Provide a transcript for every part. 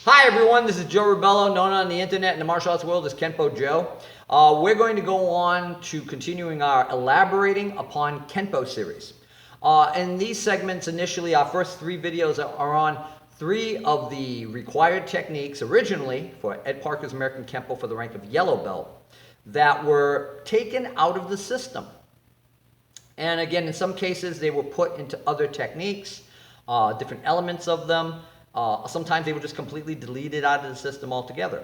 Hi everyone, this is Joe Rebelo, known on the internet in the martial arts world as Kenpo Joe. We're going to go on to continuing our elaborating upon Kenpo series. In these segments, initially, our first three videos are on three of the required techniques originally for Ed Parker's American Kenpo for the rank of yellow belt that were taken out of the system. And again, in some cases, they were put into other techniques, different elements of them. Sometimes they were just completely deleted out of the system altogether.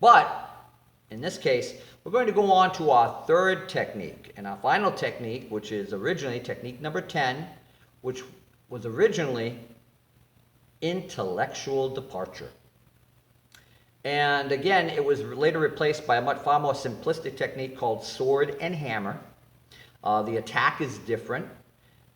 But in this case, we're going to go on to our third technique and our final technique, which is originally technique number 10, which was originally intellectual departure. And again, it was later replaced by a much far more simplistic technique called sword and hammer. The attack is different.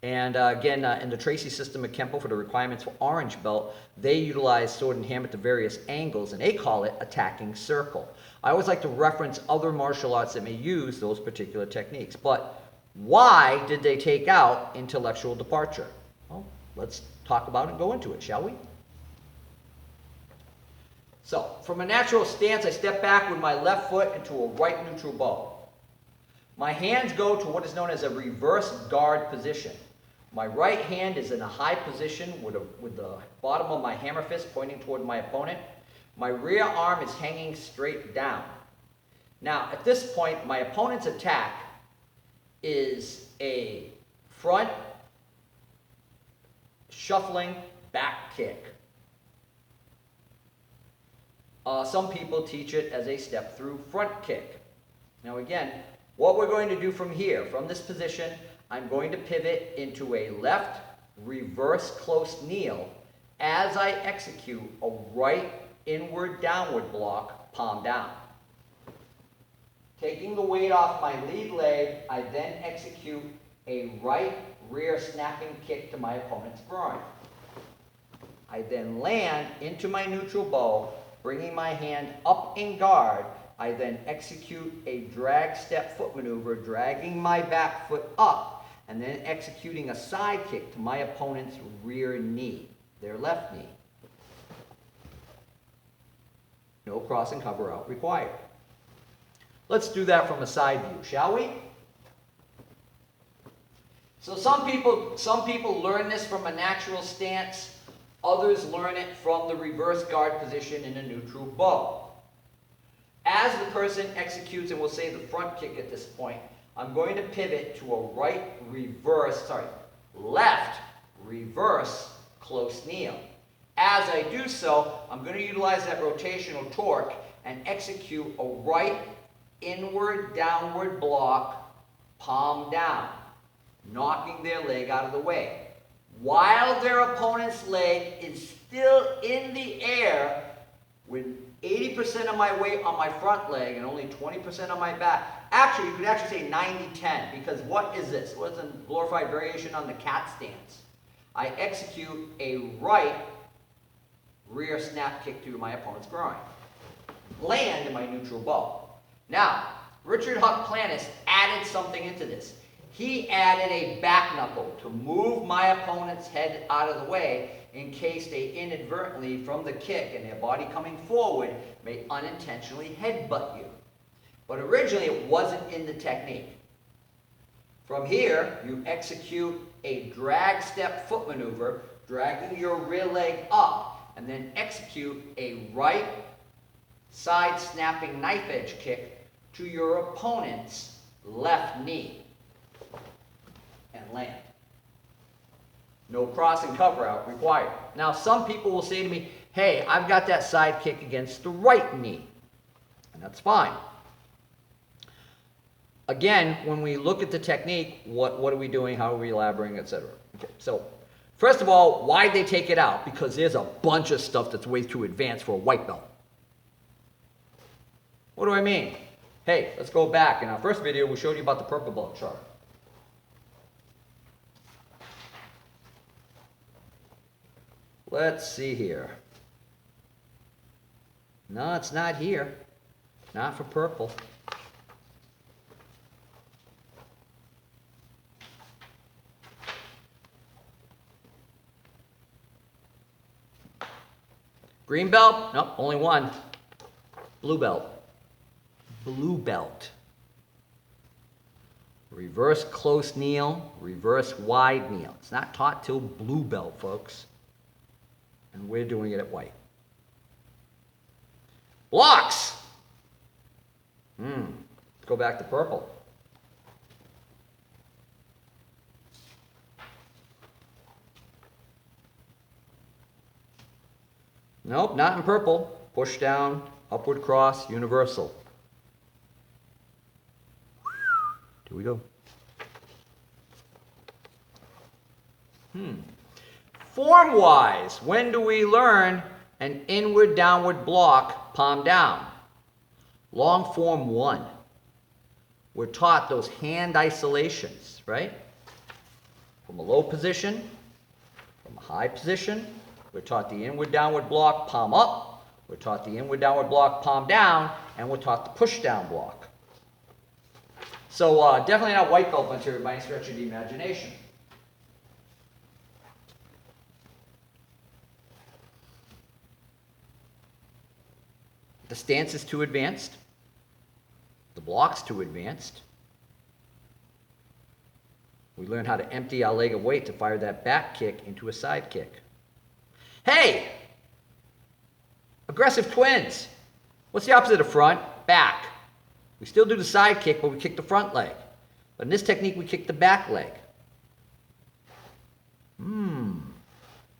And again, in the Tracy system of Kenpo for the requirements for orange belt, they utilize sword and hammer to various angles, and they call it attacking circle. I always like to reference other martial arts that may use those particular techniques. But why did they take out intellectual departure? Well, let's talk about it and go into it, shall we? So, from a natural stance, I step back with my left foot into a right neutral bow. My hands go to what is known as a reverse guard position. My right hand is in a high position with the bottom of my hammer fist pointing toward my opponent. My rear arm is hanging straight down. Now, at this point, my opponent's attack is a front shuffling back kick. Some people teach it as a step-through front kick. Now again, what we're going to do from here, from this position, I'm going to pivot into a left reverse close kneel as I execute a right inward downward block, palm down. Taking the weight off my lead leg, I then execute a right rear snapping kick to my opponent's groin. I then land into my neutral bow, bringing my hand up in guard. I then execute a drag step foot maneuver, dragging my back foot up, and then executing a side kick to my opponent's rear knee, their left knee. No cross and cover out required. Let's do that from a side view, shall we? So some people learn this from a natural stance. Others learn it from the reverse guard position in a neutral bow. As the person executes, and we'll say the front kick at this point, I'm going to pivot to a left reverse close kneel. As I do so, I'm going to utilize that rotational torque and execute a right inward downward block, palm down, knocking their leg out of the way. While their opponent's leg is still in the air with 80% of my weight on my front leg and only 20% on my back. Actually, you could actually say 90-10, because what is this? What's a glorified variation on the cat stance? I execute a right rear snap kick to my opponent's groin. Land in my neutral bow. Now, Richard Huck Planis added something into this. He added a back knuckle to move my opponent's head out of the way in case they inadvertently, from the kick and their body coming forward, may unintentionally headbutt you. But originally it wasn't in the technique. From here, you execute a drag step foot maneuver, dragging your rear leg up, and then execute a right side snapping knife edge kick to your opponent's left knee and land. No cross and cover out required. Now, some people will say to me, hey, I've got that side kick against the right knee. And that's fine. Again, when we look at the technique, what are we doing? How are we elaborating, etc.? Okay, so, first of all, why'd they take it out? Because there's a bunch of stuff that's way too advanced for a white belt. What do I mean? Hey, let's go back. In our first video, we showed you about the purple belt chart. Let's see here. No, it's not here. Not for purple. Green belt? Nope, only one. Blue belt. Blue belt. Reverse close kneel, reverse wide kneel. It's not taught till blue belt, folks. And we're doing it at white. Blocks. Let's go back to purple. Nope, not in purple. Push down, upward cross, universal. Here we go. Form-wise, when do we learn an inward downward block, palm down? Long form 1. We're taught those hand isolations, right? From a low position, from a high position. We're taught the inward downward block, palm up. We're taught the inward downward block, palm down. And we're taught the push down block. So definitely not white belt material by any stretch of the imagination. The stance is too advanced. The block's too advanced. We learn how to empty our leg of weight to fire that back kick into a side kick. Hey! Aggressive twins. What's the opposite of front? Back. We still do the side kick, but we kick the front leg. But in this technique, we kick the back leg.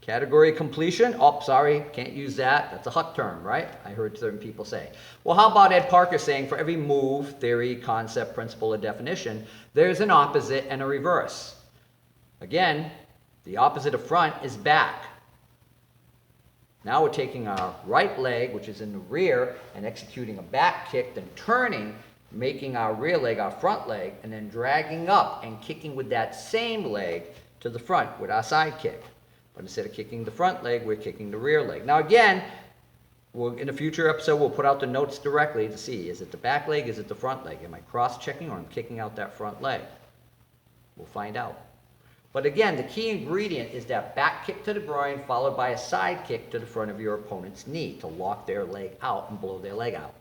Category completion. Oh, sorry, can't use that. That's a Huck term, right? I heard certain people say. Well, how about Ed Parker saying for every move, theory, concept, principle, or definition, there's an opposite and a reverse. Again, the opposite of front is back. Now we're taking our right leg, which is in the rear, and executing a back kick, then turning, making our rear leg our front leg, and then dragging up and kicking with that same leg to the front with our side kick. But instead of kicking the front leg, we're kicking the rear leg. Now again, in a future episode, we'll put out the notes directly to see, is it the back leg, is it the front leg? Am I cross-checking or I'm kicking out that front leg? We'll find out. But again, the key ingredient is that back kick to the groin followed by a side kick to the front of your opponent's knee to lock their leg out and blow their leg out.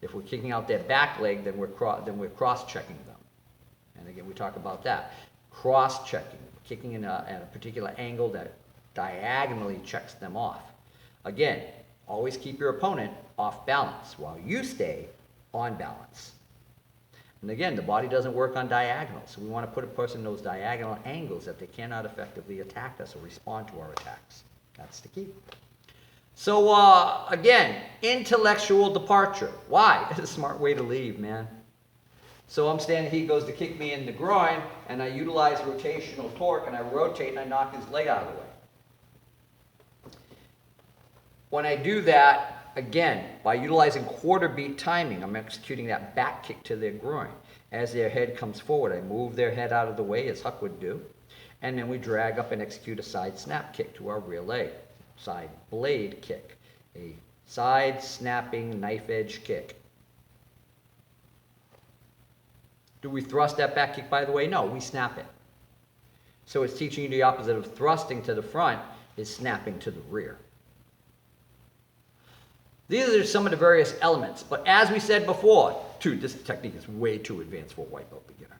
If we're kicking out their back leg, then we're cross-checking them. And again, we talk about that. Cross-checking, kicking at a particular angle that diagonally checks them off. Again, always keep your opponent off balance while you stay on balance. And again, the body doesn't work on diagonals, so we want to put a person in those diagonal angles that they cannot effectively attack us or respond to our attacks. That's the key. So again, intellectual departure. Why? It's a smart way to leave, man. So I'm standing, he goes to kick me in the groin, and I utilize rotational torque, and I rotate and I knock his leg out of the way. When I do that, again, by utilizing quarter beat timing, I'm executing that back kick to their groin. As their head comes forward, I move their head out of the way, as Huck would do, and then we drag up and execute a side snap kick to our rear leg. Side blade kick. A side snapping knife edge kick. Do we thrust that back kick, by the way? No, we snap it. So it's teaching you the opposite of thrusting to the front is snapping to the rear. These are some of the various elements, but as we said before, this technique is way too advanced for a white belt beginner.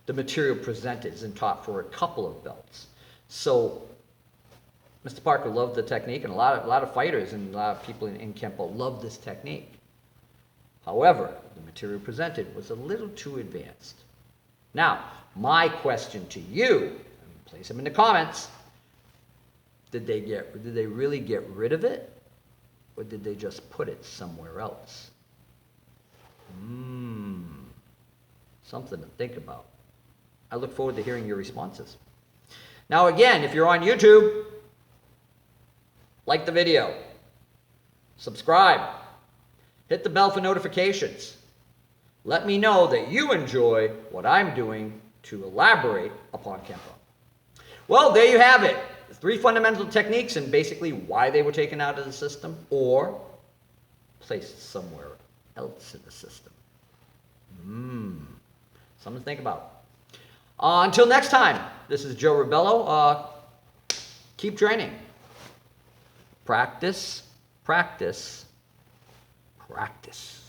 The material presented isn't taught for a couple of belts. So Mr. Parker loved the technique, and a lot of fighters and a lot of people in Kenpo love this technique. However, the material presented was a little too advanced. Now, my question to you, and place them in the comments, did they really get rid of it? Or did they just put it somewhere else? Something to think about. I look forward to hearing your responses. Now again, if you're on YouTube, like the video, subscribe, hit the bell for notifications. Let me know that you enjoy what I'm doing to elaborate upon Kenpo. Well, there you have it. 3 fundamental techniques and basically why they were taken out of the system or placed somewhere else in the system. Something to think about. Until next time, this is Joe Rebelo. Keep training. Practice, practice, practice.